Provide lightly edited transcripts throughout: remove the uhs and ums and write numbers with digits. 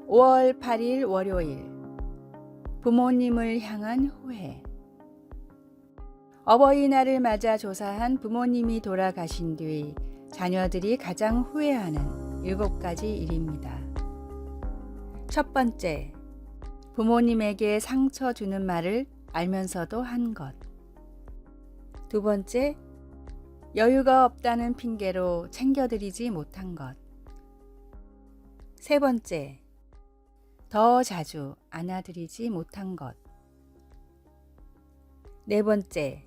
5월 8일 월요일. 부모님을 향한 후회. 어버이날을 맞아 조사한 부모님이 돌아가신 뒤 자녀들이 가장 후회하는 7가지 일입니다. 첫 번째, 부모님에게 상처 주는 말을 알면서도 한 것. 두 번째, 여유가 없다는 핑계로 챙겨드리지 못한 것. 세 번째, 더 자주 안아드리지 못한 것. 네 번째,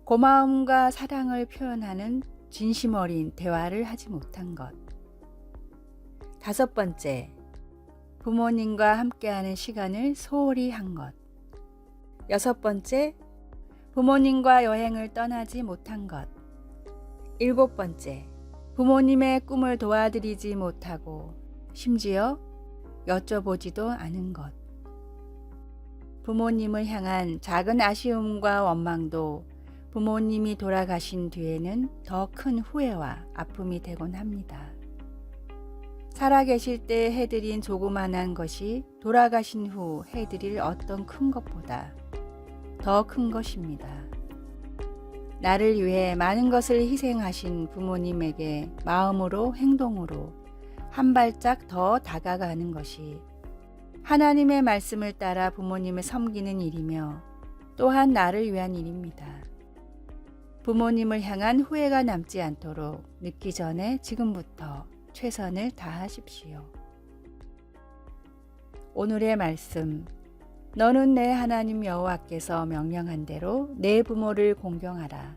고마움과 사랑을 표현하는 진심 어린 대화를 하지 못한 것. 다섯 번째, 부모님과 함께하는 시간을 소홀히 한 것. 여섯 번째, 부모님과 여행을 떠나지 못한 것. 일곱 번째, 부모님의 꿈을 도와드리지 못하고 심지어 여쭤보지도 않은 것. 부모님을 향한 작은 아쉬움과 원망도 부모님이 돌아가신 뒤에는 더 큰 후회와 아픔이 되곤 합니다. 살아계실 때 해드린 조그만한 것이 돌아가신 후 해드릴 어떤 큰 것보다 더 큰 것입니다. 나를 위해 많은 것을 희생하신 부모님에게 마음으로 행동으로 한 발짝 더 다가가는 것이 하나님의 말씀을 따라 부모님을 섬기는 일이며 또한 나를 위한 일입니다. 부모님을 향한 후회가 남지 않도록 늦기 전에 지금부터 최선을 다하십시오. 오늘의 말씀. 너는 내 하나님 여호와께서 명령한 대로 내 부모를 공경하라.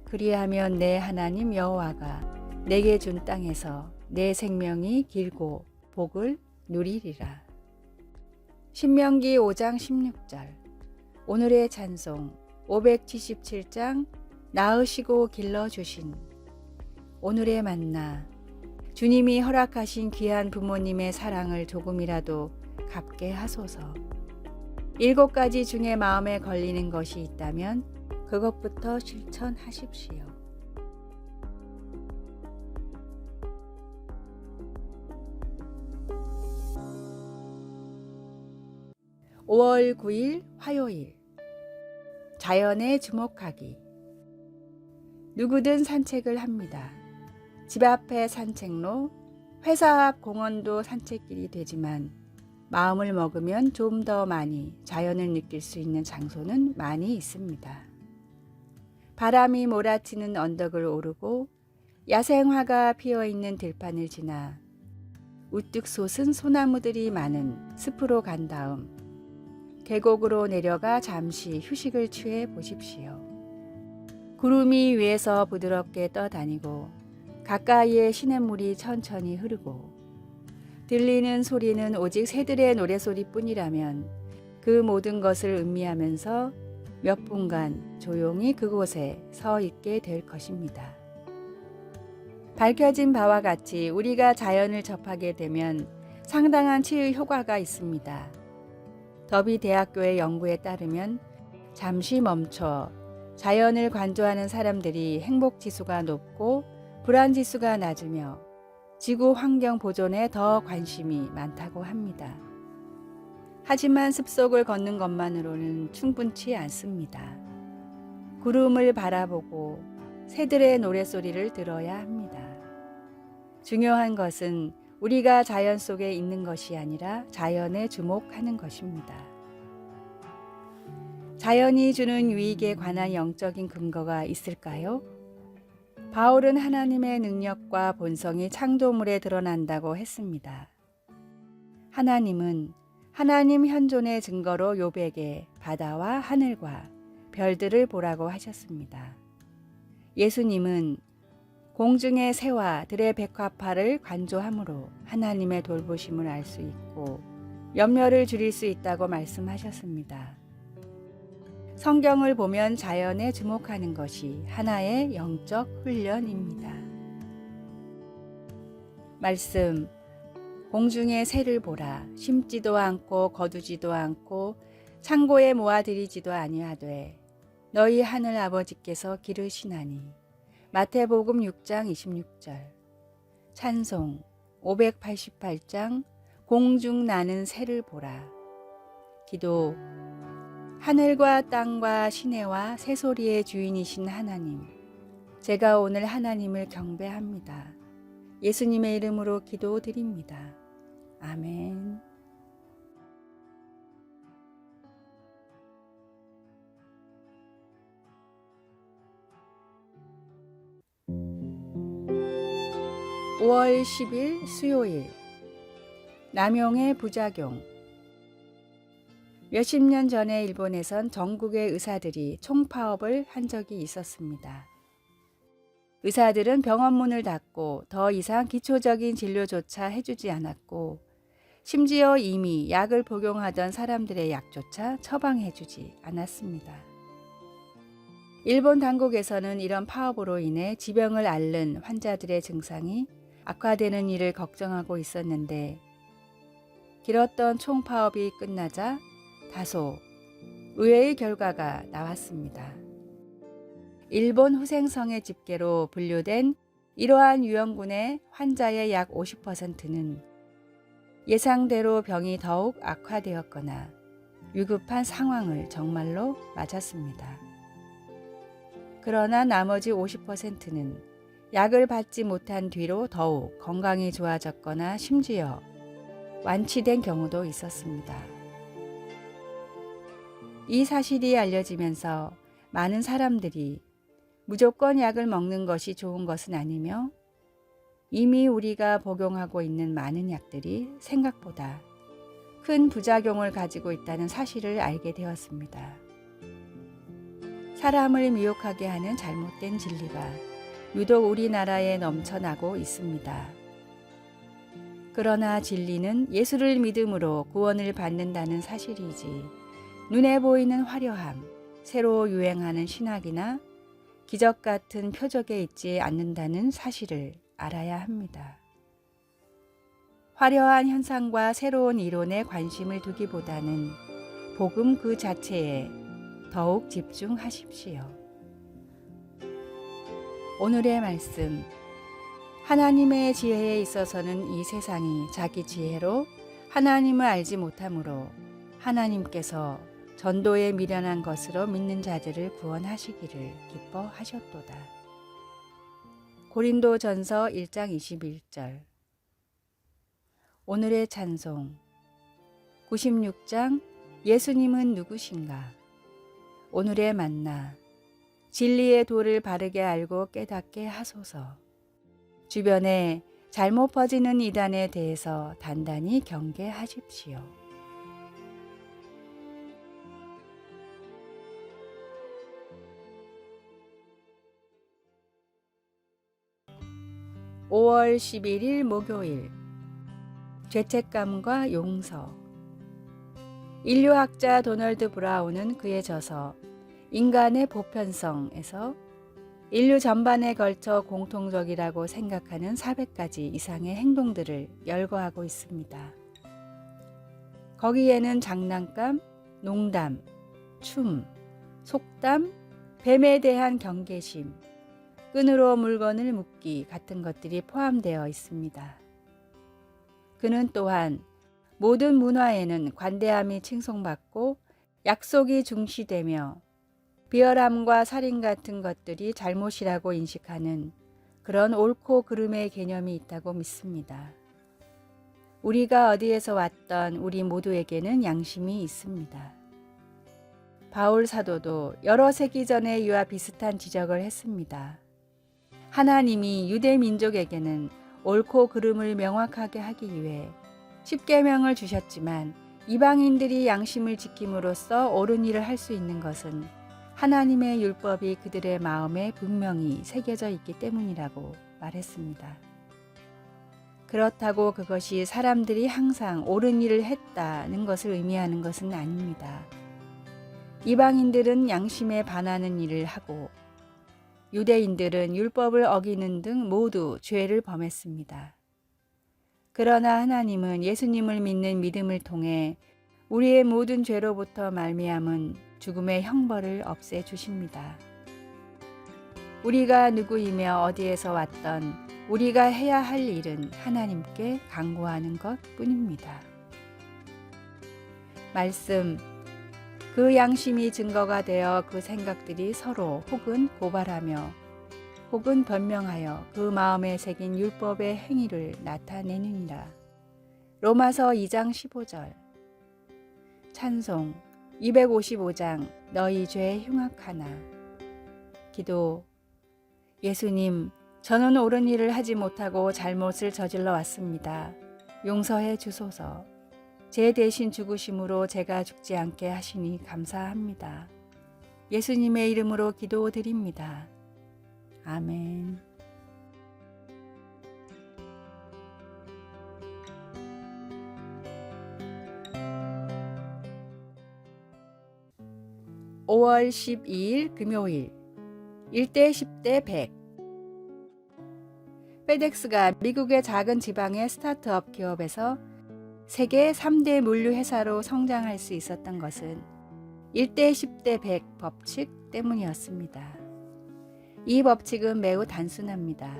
그리하면 내 하나님 여호와가 내게 준 땅에서 내 생명이 길고 복을 누리리라. 신명기 5장 16절. 오늘의 찬송 577장 낳으시고 길러주신. 오늘의 만나. 주님이 허락하신 귀한 부모님의 사랑을 조금이라도 갚게 하소서. 7가지 중에 마음에 걸리는 것이 있다면 그것부터 실천하십시오. 5월 9일 화요일. 자연에 주목하기. 누구든 산책을 합니다. 집 앞의 산책로, 회사 앞 공원도 산책길이 되지만 마음을 먹으면 좀 더 많이 자연을 느낄 수 있는 장소는 많이 있습니다. 바람이 몰아치는 언덕을 오르고 야생화가 피어있는 들판을 지나 우뚝 솟은 소나무들이 많은 숲으로 간 다음 계곡으로 내려가 잠시 휴식을 취해 보십시오. 구름이 위에서 부드럽게 떠다니고 가까이에 시냇물이 천천히 흐르고 들리는 소리는 오직 새들의 노래소리뿐이라면 그 모든 것을 음미하면서 몇 분간 조용히 그곳에 서 있게 될 것입니다. 밝혀진 바와 같이 우리가 자연을 접하게 되면 상당한 치유 효과가 있습니다. 더비 대학교의 연구에 따르면 잠시 멈춰 자연을 관조하는 사람들이 행복지수가 높고 불안지수가 낮으며 지구 환경 보존에 더 관심이 많다고 합니다. 하지만 숲속을 걷는 것만으로는 충분치 않습니다. 구름을 바라보고 새들의 노랫소리를 들어야 합니다. 중요한 것은 우리가 자연 속에 있는 것이 아니라 자연에 주목하는 것입니다. 자연이 주는 유익에 관한 영적인 근거가 있을까요? 바울은 하나님의 능력과 본성이 창조물에 드러난다고 했습니다. 하나님은 하나님 현존의 증거로 욥에게 바다와 하늘과 별들을 보라고 하셨습니다. 예수님은 공중의 새와 들의 백합화를 관조함으로 하나님의 돌보심을 알 수 있고 염려를 줄일 수 있다고 말씀하셨습니다. 성경을 보면 자연에 주목하는 것이 하나의 영적 훈련입니다. 말씀. 공중의 새를 보라. 심지도 않고 거두지도 않고 창고에 모아들이지도 아니하되 너희 하늘 아버지께서 기르시나니. 마태복음 6장 26절. 찬송 588장 공중 나는 새를 보라. 기도. 하늘과 땅과 시내와 새소리의 주인이신 하나님, 제가 오늘 하나님을 경배합니다. 예수님의 이름으로 기도드립니다. 아멘. (5월 10일) 수요일. 남용의 부작용. 몇십 년 전에 일본에선 전국의 의사들이 총파업을 한 적이 있었습니다. 의사들은 병원 문을 닫고 더 이상 기초적인 진료조차 해주지 않았고, 심지어 이미 약을 복용하던 사람들의 약조차 처방해주지 않았습니다. 일본 당국에서는 이런 파업으로 인해 지병을 앓는 환자들의 증상이 악화되는 일을 걱정하고 있었는데, 길었던 총파업이 끝나자 다소 의외의 결과가 나왔습니다. 일본 후생성의 집계로 분류된 이러한 유형군의 환자의 약 50%는 예상대로 병이 더욱 악화되었거나 위급한 상황을 정말로 맞았습니다. 그러나 나머지 50%는 약을 받지 못한 뒤로 더욱 건강이 좋아졌거나 심지어 완치된 경우도 있었습니다. 이 사실이 알려지면서 많은 사람들이 무조건 약을 먹는 것이 좋은 것은 아니며, 이미 우리가 복용하고 있는 많은 약들이 생각보다 큰 부작용을 가지고 있다는 사실을 알게 되었습니다. 사람을 미혹하게 하는 잘못된 진리가 유독 우리나라에 넘쳐나고 있습니다. 그러나 진리는 예수를 믿음으로 구원을 받는다는 사실이지, 눈에 보이는 화려함, 새로 유행하는 신학이나 기적 같은 표적에 있지 않는다는 사실을 알아야 합니다. 화려한 현상과 새로운 이론에 관심을 두기보다는 복음 그 자체에 더욱 집중하십시오. 오늘의 말씀. 하나님의 지혜에 있어서는 이 세상이 자기 지혜로 하나님을 알지 못하므로 하나님께서 전도에 미련한 것으로 믿는 자들을 구원하시기를 기뻐하셨도다. 고린도전서 1장 21절. 오늘의 찬송. 96장 예수님은 누구신가? 오늘의 만나. 진리의 도를 바르게 알고 깨닫게 하소서. 주변에 잘못 퍼지는 이단에 대해서 단단히 경계하십시오. (5월 11일) 목요일. 죄책감과 용서. 인류학자 도널드 브라운은 그의 저서 인간의 보편성에서 인류 전반에 걸쳐 공통적이라고 생각하는 400가지 이상의 행동들을 열거하고 있습니다. 거기에는 장난감, 농담, 춤, 속담, 뱀에 대한 경계심, 끈으로 물건을 묶기 같은 것들이 포함되어 있습니다. 그는 또한 모든 문화에는 관대함이 칭송받고 약속이 중시되며 비열함과 살인 같은 것들이 잘못이라고 인식하는 그런 옳고 그름의 개념이 있다고 믿습니다. 우리가 어디에서 왔던 우리 모두에게는 양심이 있습니다. 바울 사도도 여러 세기 전에 이와 비슷한 지적을 했습니다. 하나님이 유대 민족에게는 옳고 그름을 명확하게 하기 위해 십계명을 주셨지만, 이방인들이 양심을 지킴으로써 옳은 일을 할 수 있는 것은 하나님의 율법이 그들의 마음에 분명히 새겨져 있기 때문이라고 말했습니다. 그렇다고 그것이 사람들이 항상 옳은 일을 했다는 것을 의미하는 것은 아닙니다. 이방인들은 양심에 반하는 일을 하고 유대인들은 율법을 어기는 등 모두 죄를 범했습니다. 그러나 하나님은 예수님을 믿는 믿음을 통해 우리의 모든 죄로부터 말미암은 죽음의 형벌을 없애주십니다. 우리가 누구이며 어디에서 왔던 우리가 해야 할 일은 하나님께 간구하는 것뿐입니다. 말씀, 그 양심이 증거가 되어 그 생각들이 서로 혹은 고발하며 혹은 변명하여 그 마음에 새긴 율법의 행위를 나타내느니라. 로마서 2장 15절. 찬송 255장 너희 죄 흉악하나. 기도, 예수님, 저는 옳은 일을 하지 못하고 잘못을 저질러 왔습니다. 용서해 주소서. 제 대신 죽으심으로 제가 죽지 않게 하시니 감사합니다. 예수님의 이름으로 기도드립니다. 아멘. (5월 12일) 금요일 1대 10대 100. 페덱스가 미국의 작은 지방의 스타트업 기업에서 세계 3대 물류 회사로 성장할 수 있었던 것은 1대 10대 100 법칙 때문이었습니다. 이 법칙은 매우 단순합니다.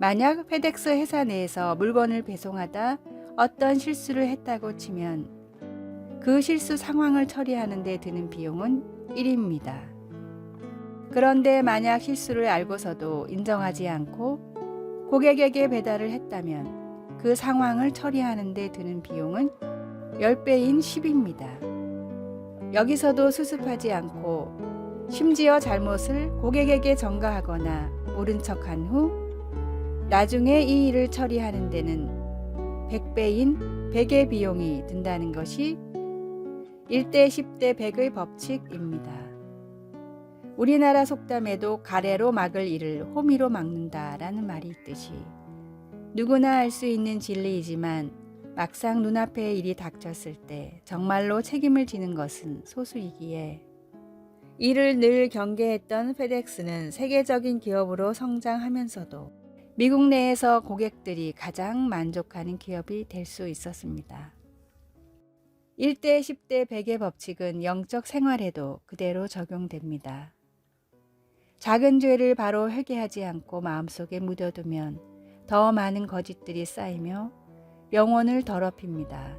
만약 페덱스 회사 내에서 물건을 배송하다 어떤 실수를 했다고 치면 그 실수 상황을 처리하는 데 드는 비용은 1입니다. 그런데 만약 실수를 알고서도 인정하지 않고 고객에게 배달을 했다면 그 상황을 처리하는 데 드는 비용은 10배인 10입니다. 여기서도 수습하지 않고 심지어 잘못을 고객에게 전가하거나 모른 척한 후 나중에 이 일을 처리하는 데는 100배인 100의 비용이 든다는 것이 1대 10대 100의 법칙입니다. 우리나라 속담에도 가래로 막을 일을 호미로 막는다라는 말이 있듯이 누구나 알 수 있는 진리이지만 막상 눈앞에 일이 닥쳤을 때 정말로 책임을 지는 것은 소수이기에 이를 늘 경계했던 페덱스는 세계적인 기업으로 성장하면서도 미국 내에서 고객들이 가장 만족하는 기업이 될 수 있었습니다. 1대 10대 100의 법칙은 영적 생활에도 그대로 적용됩니다. 작은 죄를 바로 회개하지 않고 마음속에 묻어두면 더 많은 거짓들이 쌓이며 영혼을 더럽힙니다.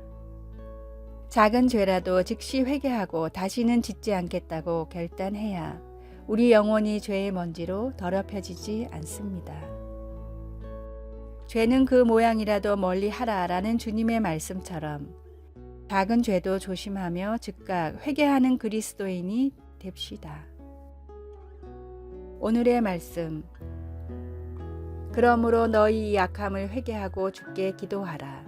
작은 죄라도 즉시 회개하고 다시는 짓지 않겠다고 결단해야 우리 영혼이 죄의 먼지로 더럽혀지지 않습니다. 죄는 그 모양이라도 멀리 하라라는 주님의 말씀처럼 작은 죄도 조심하며 즉각 회개하는 그리스도인이 됩시다. 오늘의 말씀. 그러므로 너희 약함을 회개하고 주께 기도하라.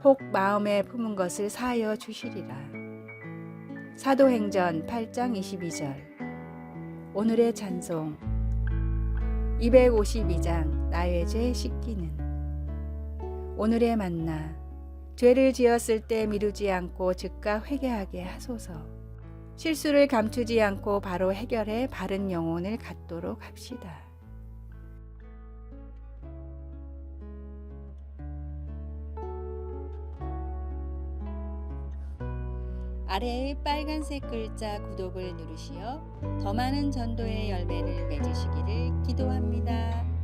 혹 마음에 품은 것을 사하여 주시리라. 사도행전 8장 22절. 오늘의 찬송. 252장 나의 죄 씻기는. 오늘의 만나. 죄를 지었을 때 미루지 않고 즉각 회개하게 하소서. 실수를 감추지 않고 바로 해결해 바른 영혼을 갖도록 합시다. 아래의 빨간색 글자 구독을 누르시어 더 많은 전도의 열매를 맺으시기를 기도합니다.